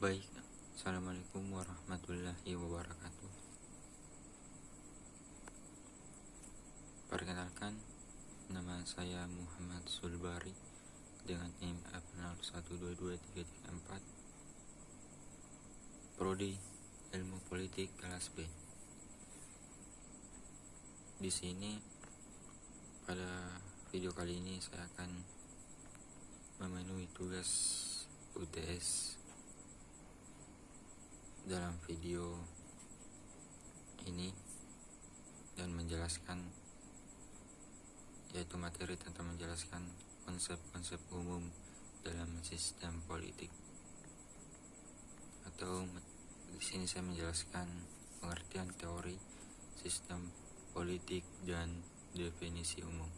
Baik, Assalamualaikum warahmatullahi wabarakatuh. Perkenalkan, nama saya Muhammad Sulbari dengan NIM F01223334, Prodi Ilmu Politik kelas B. Di sini pada video kali ini saya akan memenuhi tugas UTS. Dalam video ini dan menjelaskan, yaitu materi tentang menjelaskan konsep-konsep umum dalam sistem politik, atau di sini saya menjelaskan pengertian teori sistem politik dan definisi umum.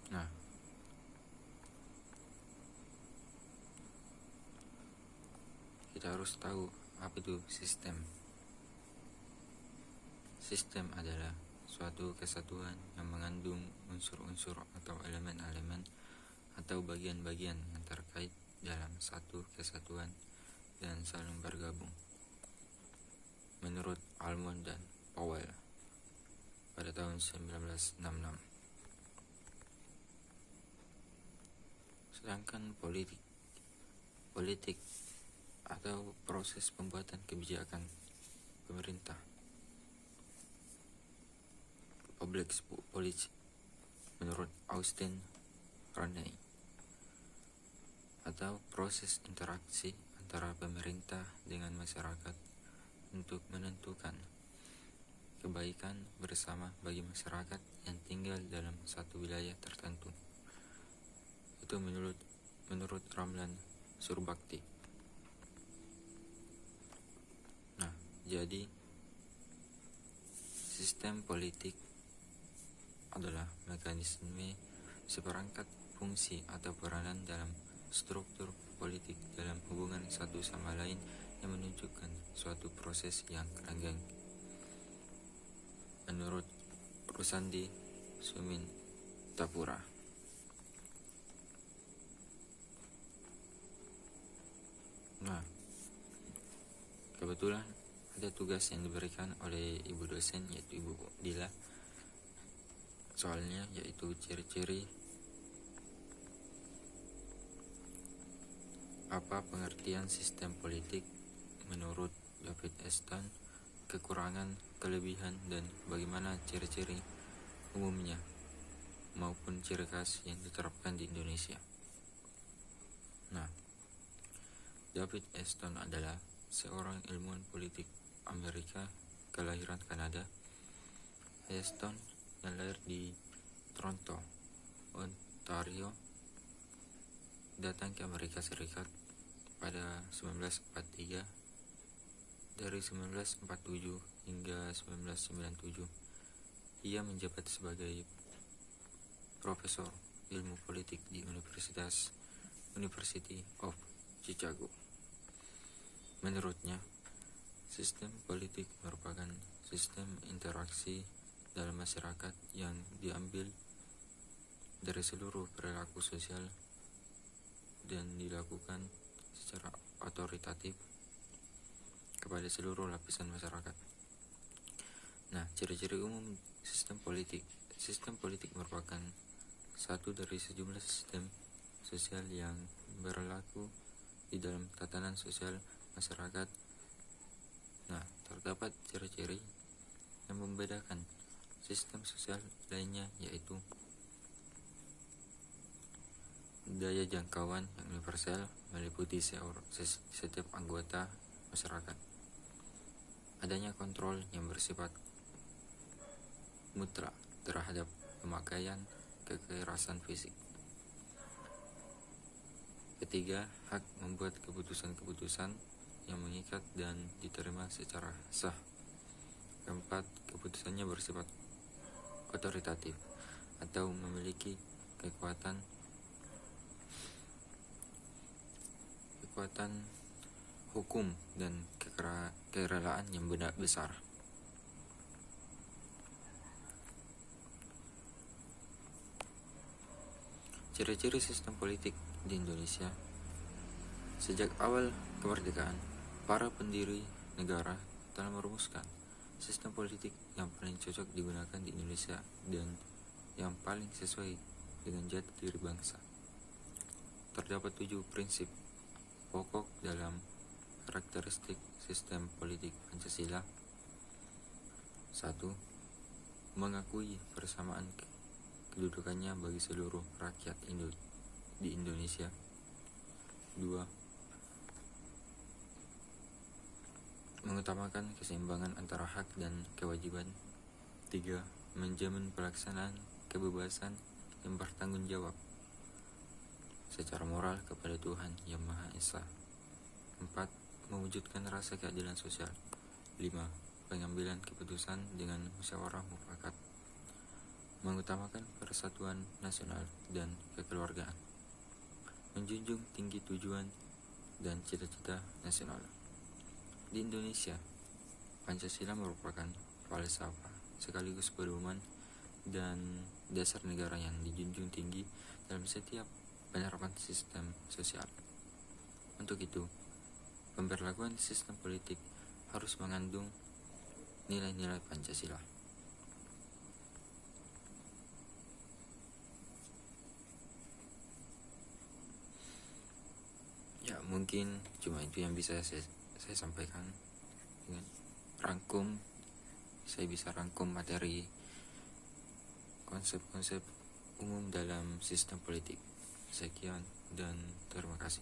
Nah, kita harus tahu apa itu sistem. Sistem adalah suatu kesatuan yang mengandung unsur-unsur atau elemen-elemen atau bagian-bagian yang terkait dalam satu kesatuan dan saling bergabung. Menurut Almond dan Powell pada tahun 1966. Sedangkan politik atau proses pembuatan kebijakan pemerintah, public policy, menurut Austin Raney, atau proses interaksi antara pemerintah dengan masyarakat untuk menentukan kebaikan bersama bagi masyarakat yang tinggal dalam satu wilayah tertentu. Itu menurut Ramlan Surbakti. Nah, jadi sistem politik adalah mekanisme seperangkat fungsi atau peranan dalam struktur politik dalam hubungan satu sama lain yang menunjukkan suatu proses yang langgeng. Menurut Rusandi Sumintapura. Nah, kebetulan ada tugas yang diberikan oleh ibu dosen, yaitu Ibu Dila. Soalnya yaitu ciri-ciri apa pengertian sistem politik menurut David Eston, kekurangan, kelebihan, dan bagaimana ciri-ciri umumnya maupun ciri khas yang diterapkan di Indonesia. Nah, David Eston adalah seorang ilmuwan politik Amerika kelahiran Kanada. Eston yang lahir di Toronto, Ontario, datang ke Amerika Serikat pada 1943. Dari 1947 hingga 1997, ia menjabat sebagai profesor ilmu politik di University of Chicago. Menurutnya, sistem politik merupakan sistem interaksi dalam masyarakat yang diambil dari seluruh perilaku sosial dan dilakukan secara otoritatif kepada seluruh lapisan masyarakat. Nah, ciri-ciri umum sistem politik. Sistem politik merupakan satu dari sejumlah sistem sosial yang berlaku di dalam tatanan sosial masyarakat. Nah, terdapat ciri-ciri yang membedakan sistem sosial lainnya, yaitu daya jangkauan yang universal meliputi setiap anggota masyarakat. Adanya kontrol yang bersifat mutlak terhadap pemakaian kekerasan fisik. Ketiga, hak membuat keputusan-keputusan yang mengikat dan diterima secara sah. Keempat, keputusannya bersifat otoritatif atau memiliki kekuatan hukum dan kerelaan yang benar besar. Ciri-ciri sistem politik di Indonesia. Sejak awal kemerdekaan, para pendiri negara telah merumuskan sistem politik yang paling cocok digunakan di Indonesia dan yang paling sesuai dengan jati diri bangsa. Terdapat 7 prinsip pokok dalam karakteristik sistem politik Pancasila. 1. Mengakui persamaan kedudukannya bagi seluruh rakyat di Indonesia. 2. Mengutamakan keseimbangan antara hak dan kewajiban. 3. Menjamin pelaksanaan kebebasan yang bertanggung jawab secara moral kepada Tuhan Yang Maha Esa. 4. Mewujudkan rasa keadilan sosial. 5. Pengambilan keputusan dengan musyawarah mufakat. Mengutamakan persatuan nasional dan kekeluargaan. Menjunjung tinggi tujuan dan cita-cita nasional. Di Indonesia, Pancasila merupakan falsafah sekaligus pedoman dan dasar negara yang dijunjung tinggi dalam setiap penerapan sistem sosial. Untuk itu, pemberlakuan sistem politik harus mengandung nilai-nilai Pancasila. Ya, mungkin cuma itu yang bisa saya sampaikan. Dengan saya bisa rangkum materi konsep-konsep umum dalam sistem politik. Sekian dan terima kasih.